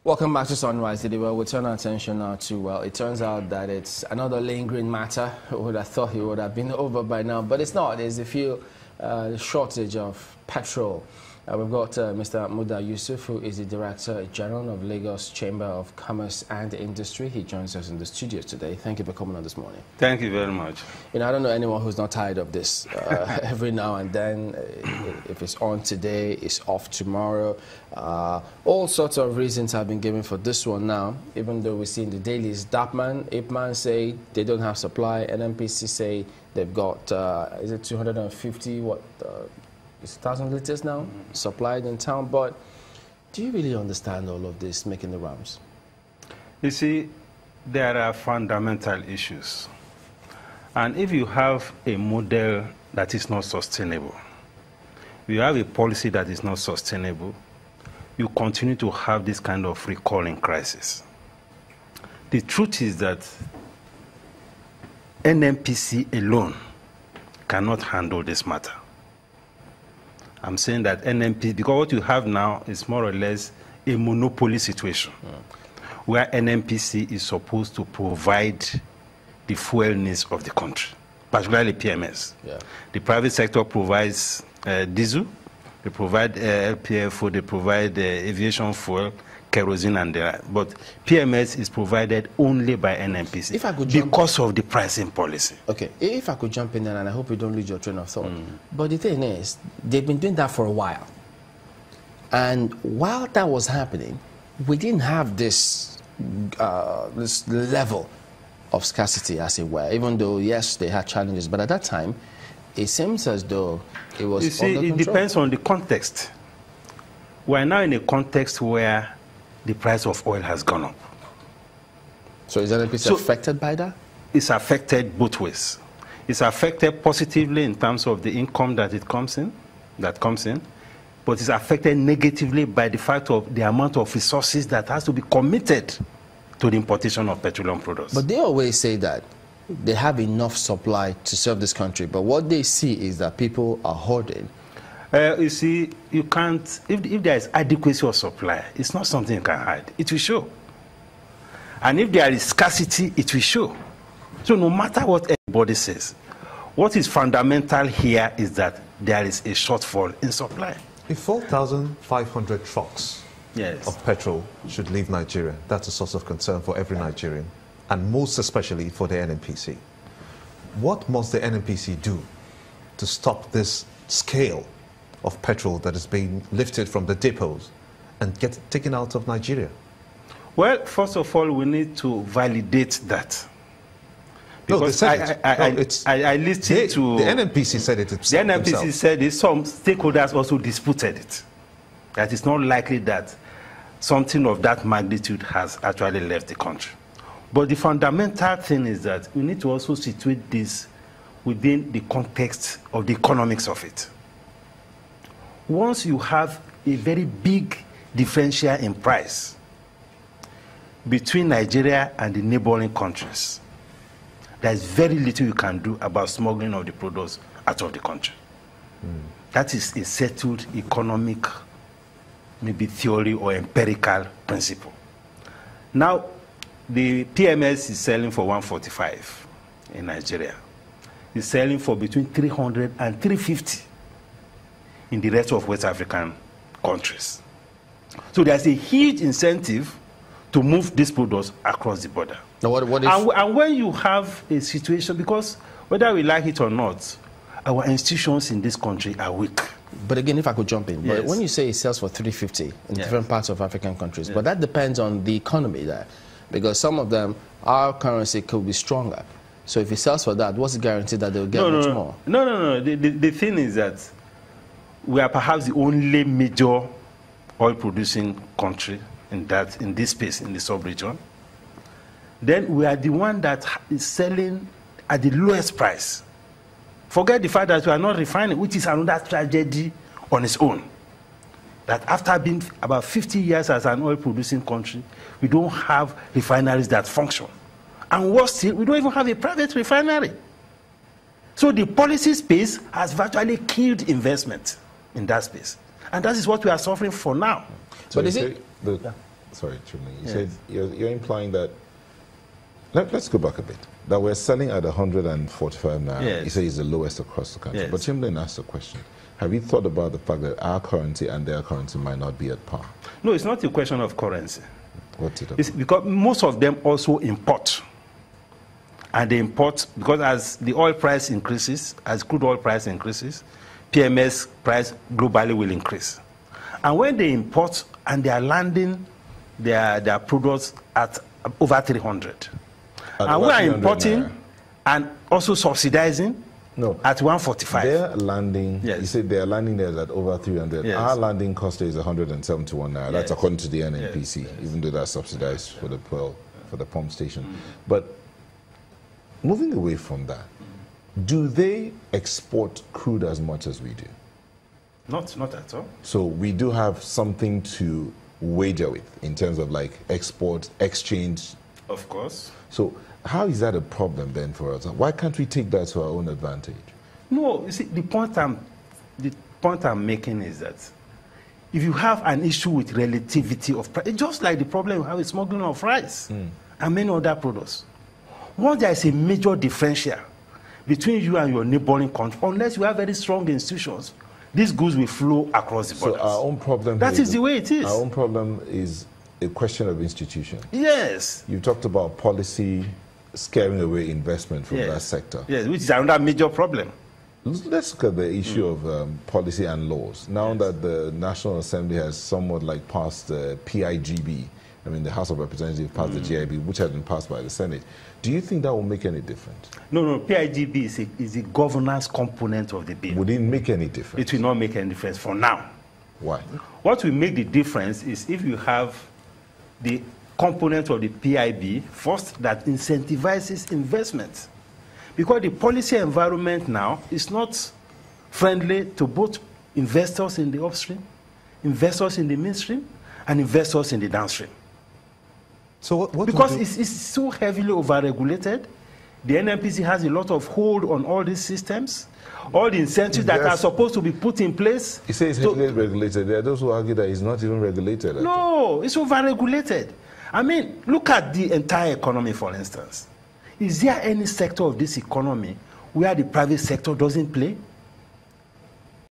Welcome back to Sunrise Today. Well, we turn our attention now to, well, it turns out that it's another lingering matter. Who would have thought it would have been over by now, but it's not. There's a few shortage of petrol. We've got Mr. Muda Yusuf, who is the Director General of Lagos Chamber of Commerce and Industry. He joins us in the studio today. Thank you for coming on this morning. Thank you very much. You know, I don't know anyone who's not tired of this. Every now and then, if it's on today, it's off tomorrow. All sorts of reasons have been given for this one now, even though we see in the dailies, Ipman say they don't have supply, NNPC say they've got, is it 250, it's 1,000 liters now supplied in town. But do you really understand all of this making the rounds? You see, there are fundamental issues. And if you have a model that is not sustainable, you have a policy that is not sustainable, you continue to have this kind of recalling crisis. The truth is that NNPC alone cannot handle this matter. I'm saying that NNPC, because what you have now is more or less a monopoly situation, where NNPC is supposed to provide the fuel needs of the country, particularly PMS. Yeah. The private sector provides diesel, they provide LPF, they provide aviation fuel, kerosene, and but PMS is provided only by NNPC if I could because of the pricing policy. Okay, if I could jump in there, and I hope you don't lose your train of thought. But the thing is, they've been doing that for a while. And while that was happening, we didn't have this, this level of scarcity, as it were, even though, yes, they had challenges. But at that time, it seems as though it was You see, it depends on the context. We're now in a context where the price of oil has gone up. So is NNPC affected by that? It's affected both ways. It's affected positively in terms of the income that comes in, but it's affected negatively by the fact of the amount of resources that has to be committed to the importation of petroleum products. But they always say that they have enough supply to serve this country, but what they see is that people are hoarding. You see, you can't, if there is adequacy of supply, it's not something you can hide. It will show. And if there is scarcity, it will show. So no matter what anybody says, what is fundamental here is that there is a shortfall in supply. If 4,500 trucks of petrol should leave Nigeria, that's a source of concern for every Nigerian, and most especially for the NNPC. What must the NNPC do to stop this scale of petrol that is being lifted from the depots and get taken out of Nigeria? Well, first of all, we need to validate that. Because I listened to... The NNPC said it itself. The NNPC said it. Some stakeholders also disputed it. That it's not likely that something of that magnitude has actually left the country. But the fundamental thing is that we need to also situate this within the context of the economics of it. Once you have a very big differential in price between Nigeria and the neighboring countries, there is very little you can do about smuggling of the products out of the country. That is a settled economic, maybe theory or empirical principle. Now, the PMS is selling for 145 in Nigeria. It's selling for between 300 and 350 in the rest of West African countries. So there's a huge incentive to move these products across the border. Now and when you have a situation, because whether we like it or not, our institutions in this country are weak. But again, if I could jump in, but when you say it sells for 350 in different parts of African countries, but that depends on the economy there, because some of them, our currency could be stronger. So if it sells for that, what's the guarantee that they'll get much more? No. The thing is that we are perhaps the only major oil-producing country in this space, in the sub-region. Then we are the one that is selling at the lowest price. Forget the fact that we are not refining, which is another tragedy on its own. That after being about 50 years as an oil-producing country, we don't have refineries that function. And worse still, we don't even have a private refinery. So the policy space has virtually killed investment in that space. And that is what we are suffering for now. So but is it... sorry, Chumli, you said you're implying that, let's go back a bit, that we're selling at 145 now. Yes. You say it's the lowest across the country. Yes. But Chimlin asked a question. Have you thought about the fact that our currency and their currency might not be at par? No, it's not a question of currency. What's it about? It's because most of them also import. And they import because as the oil price increases, as crude oil price increases, PMS price globally will increase. And when they import and they are landing their products at over 300. And we are importing naira. And also subsidizing at 145. They're landing, you said they're landing there at over 300. Yes. Our landing cost is 171 naira. That's according to the NNPC, Yes. even though that's subsidized for the pump station. But moving away from that, do they export crude as much as we do? Not at all. So we do have something to wager with in terms of like export, exchange. Of course. So how is that a problem then for us? Why can't we take that to our own advantage? No, you see, the point I'm making is that if you have an issue with relativity of price, it's just like the problem we have with smuggling of rice and many other products. Once there is a major differential between you and your neighboring country, unless you have very strong institutions, these goods will flow across the borders. So our own problem that is the way it is. Our own problem is a question of institution. Yes. You talked about policy scaring away investment from that sector. Yes, which is another major problem. Let's look at the issue of policy and laws. Now that the National Assembly has somewhat like passed the PIGB, I mean the House of Representatives passed the GIB, which had been passed by the Senate. Do you think that will make any difference? No, PIGB is a governance component of the bill. Would it make any difference? It will not make any difference for now. Why? What will make the difference is if you have the component of the PIB first that incentivizes investment. Because the policy environment now is not friendly to both investors in the upstream, investors in the midstream, and investors in the downstream. So what because it's so heavily overregulated, the NNPC has a lot of hold on all these systems. All the incentives that are supposed to be put in place. You say it's heavily regulated. There are those who argue that it's not even regulated. No, it's overregulated. I mean, look at the entire economy, for instance. Is there any sector of this economy where the private sector doesn't play?